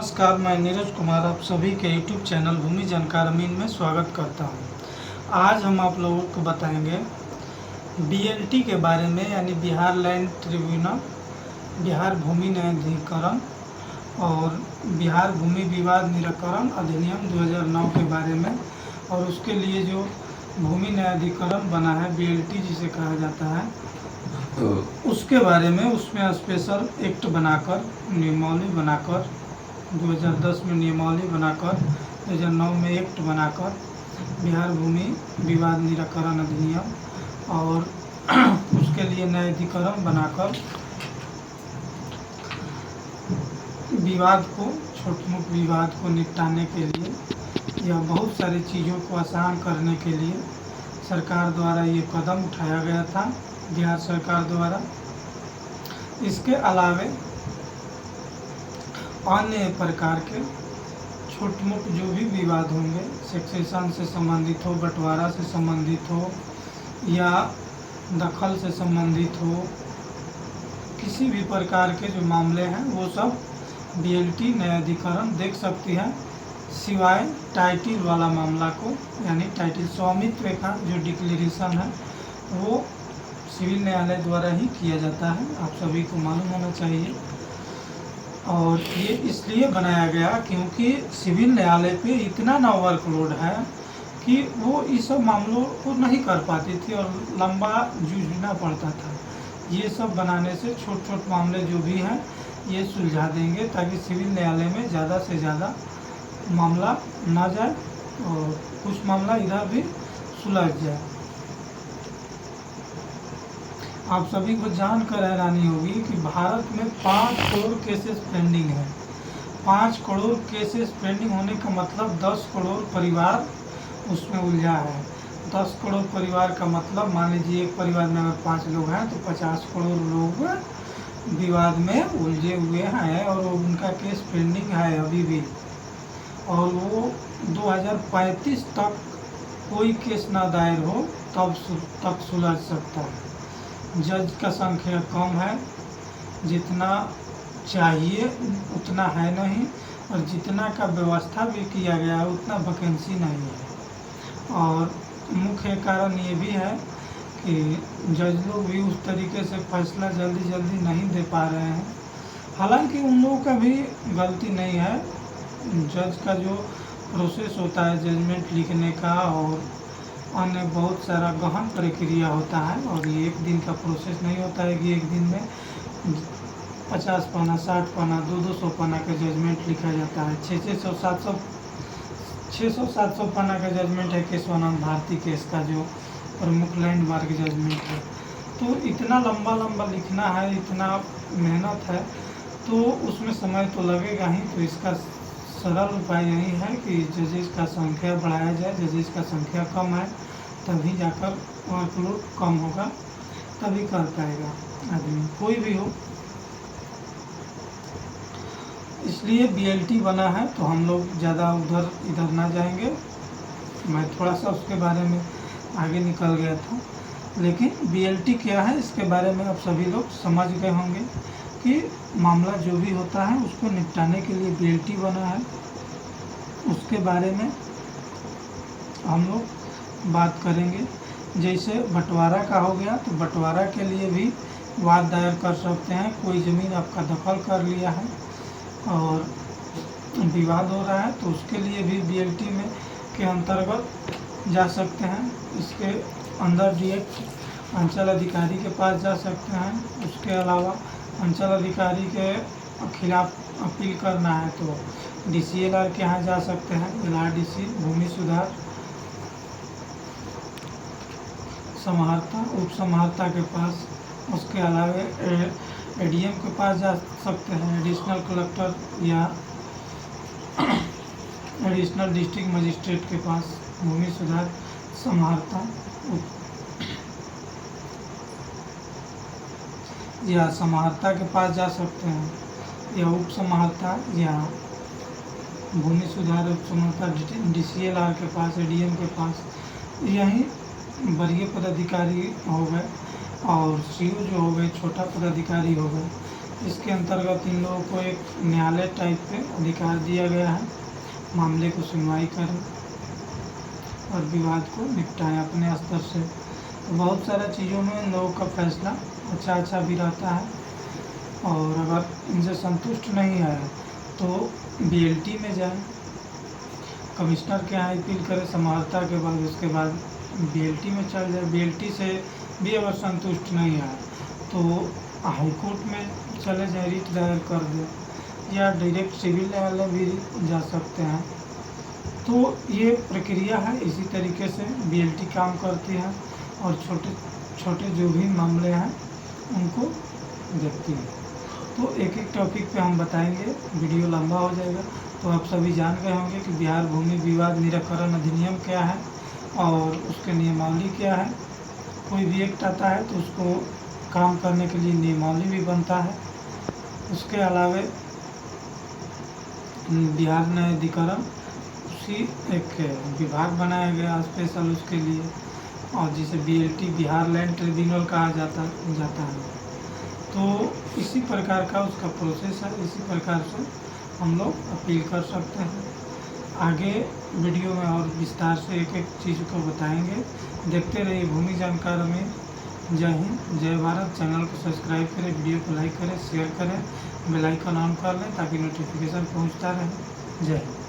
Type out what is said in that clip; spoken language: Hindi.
नमस्कार, मैं नीरज कुमार आप सभी के YouTube चैनल भूमि जानकार अमीन में स्वागत करता हूं। आज हम आप लोगों को बताएंगे BLT के बारे में, यानी बिहार लैंड ट्रिब्यूनल, बिहार भूमि न्यायाधिकरण और बिहार भूमि विवाद निराकरण अधिनियम 2009 के बारे में, और उसके लिए जो भूमि न्यायाधिकरण बना है BLT जिसे कहा जाता है, उसके बारे में, उसमें स्पेशल एक्ट बनाकर, नियमावली बनाकर, 2010 में नियमावली बनाकर, 2009 में एक्ट बनाकर बिहार भूमि विवाद निराकरण अधिनियम और उसके लिए न्यायाधिकरण बनाकर विवाद को, छोटे मोटे विवाद को निपटाने के लिए या बहुत सारी चीज़ों को आसान करने के लिए सरकार द्वारा ये कदम उठाया गया था, बिहार सरकार द्वारा। इसके अलावे अन्य प्रकार के छोटे मोटे जो भी विवाद होंगे, सक्सेशन से संबंधित हो, बंटवारा से संबंधित हो या दखल से संबंधित हो, किसी भी प्रकार के जो मामले हैं वो सब BLT न्यायाधिकरण देख सकती है, सिवाय टाइटल वाला मामला को, यानी टाइटल स्वामित्व का जो डिक्लेरेशन है वो सिविल न्यायालय द्वारा ही किया जाता है, आप सभी को मालूम होना चाहिए। और ये इसलिए बनाया गया क्योंकि सिविल न्यायालय पे इतना ना वर्कलोड है कि वो इस सब मामलों को नहीं कर पाती थी और लंबा जूझना पड़ता था। ये सब बनाने से छोटे छोटे मामले जो भी हैं ये सुलझा देंगे, ताकि सिविल न्यायालय में ज़्यादा से ज़्यादा मामला ना जाए और कुछ मामला इधर भी सुलझ जाए। आप सभी को जानकर हैरानी होगी कि भारत में 5 करोड़ केसेस पेंडिंग है। 5 करोड़ केसेस पेंडिंग होने का मतलब 10 करोड़ परिवार उसमें उलझा है। 10 करोड़ परिवार का मतलब, मान लीजिए एक परिवार में अगर 5 लोग हैं तो 50 करोड़ लोग विवाद में उलझे हुए हैं और उनका केस पेंडिंग है अभी भी, और वो 2035 तक कोई केस ना दायर हो तब तक सुलझ सकता है। जज का संख्या कम है, जितना चाहिए उतना है नहीं, और जितना का व्यवस्था भी किया गया है उतना वैकेंसी नहीं है। और मुख्य कारण ये भी है कि जज लोग भी उस तरीके से फैसला जल्दी नहीं दे पा रहे हैं। हालांकि उन लोगों का भी गलती नहीं है, जज का जो प्रोसेस होता है जजमेंट लिखने का और अन्य बहुत सारा गहन प्रक्रिया होता है, और ये एक दिन का प्रोसेस नहीं होता है कि एक दिन में 50 पन्ना, 60 पन्ना, 200 पन्ना का जजमेंट लिखा जाता है। 600-700 पन्ना का जजमेंट है केशवानंद भारती केस का, जो प्रमुख लैंडमार्क जजमेंट है। तो इतना लंबा लिखना है, इतना मेहनत है, तो उसमें समय तो लगेगा ही। तो इसका सरल उपाय यही है कि जजेस का संख्या बढ़ाया जाए। जजेस का संख्या कम है तभी जाकर वर्कलोड कम होगा, तभी कर पाएगा आदमी, कोई भी हो। इसलिए BLT बना है, तो हम लोग ज़्यादा इधर ना जाएंगे। मैं थोड़ा सा उसके बारे में आगे निकल गया था, लेकिन BLT क्या है इसके बारे में आप सभी लोग समझ गए होंगे कि मामला जो भी होता है उसको निपटाने के लिए BLT बना है। उसके बारे में हम लोग बात करेंगे। जैसे बंटवारा का हो गया, तो बंटवारा के लिए भी वाद दायर कर सकते हैं। कोई ज़मीन आपका दखल कर लिया है और विवाद हो रहा है, तो उसके लिए भी BLT में के अंतर्गत जा सकते हैं। इसके अंदर डायरेक्ट अंचल अधिकारी के पास जा सकते हैं। उसके अलावा अंचल अधिकारी के खिलाफ अपील करना है तो DCLR के यहाँ जा सकते हैं, LRDC भूमि सुधार समाहर्ता, उप समाहर्ता के पास। उसके अलावा ADM के पास जा सकते हैं, एडिशनल कलेक्टर या एडिशनल डिस्ट्रिक्ट मजिस्ट्रेट के पास भूमि सुधार समाहर्ता या समाहर्ता के पास जा सकते हैं, या उप समाहर्ता या भूमि सुधार उप समाहर्ता DCLR के पास, ADM के पास। यही वरीय पदाधिकारी हो गए और CO जो हो गए, छोटा पदाधिकारी हो गए, इसके अंतर्गत इन लोगों को एक न्यायालय टाइप पे अधिकार दिया गया है, मामले को सुनवाई करें और विवाद को निपटाएं अपने स्तर से। तो बहुत सारा चीज़ों में इन लोगों का फैसला अच्छा भी रहता है, और अगर इनसे संतुष्ट नहीं आए तो बीएलटी में जाए, कमिश्नर के यहाँ अपील करें समाहर्ता के बाद, उसके बाद बीएलटी में चल जाए। बीएलटी से भी अगर संतुष्ट नहीं आए तो हाईकोर्ट में चले जाए, रिट दायर कर दे, या डायरेक्ट सिविल न्यायालय भी जा सकते हैं। तो ये प्रक्रिया है, इसी तरीके से बीएलटी काम करती है और छोटे छोटे जो भी मामले हैं उनको देखती है। तो एक एक टॉपिक पे हम बताएंगे, वीडियो लंबा हो जाएगा। तो आप सभी जान गए होंगे कि बिहार भूमि विवाद निराकरण अधिनियम क्या है और उसके नियमावली क्या है। कोई भी एक्ट आता है तो उसको काम करने के लिए नियमावली भी बनता है। उसके अलावे बिहार न्यायाधिकरण उसी एक विभाग बनाया गया स्पेशल उसके लिए, और जिसे बीएलटी बिहार लैंड ट्रिब्यूनल कहा जाता है। तो इसी प्रकार का उसका प्रोसेस है, इसी प्रकार से हम लोग अपील कर सकते हैं। आगे वीडियो में और विस्तार से एक एक चीज़ को बताएंगे। देखते रहिए भूमि जानकार में। जय हिंद, जय भारत। चैनल को सब्सक्राइब करें, वीडियो को लाइक करें, शेयर करें, बेल आइकन ऑन कर लें ताकि नोटिफिकेशन पहुंचता रहे। जय हिंद।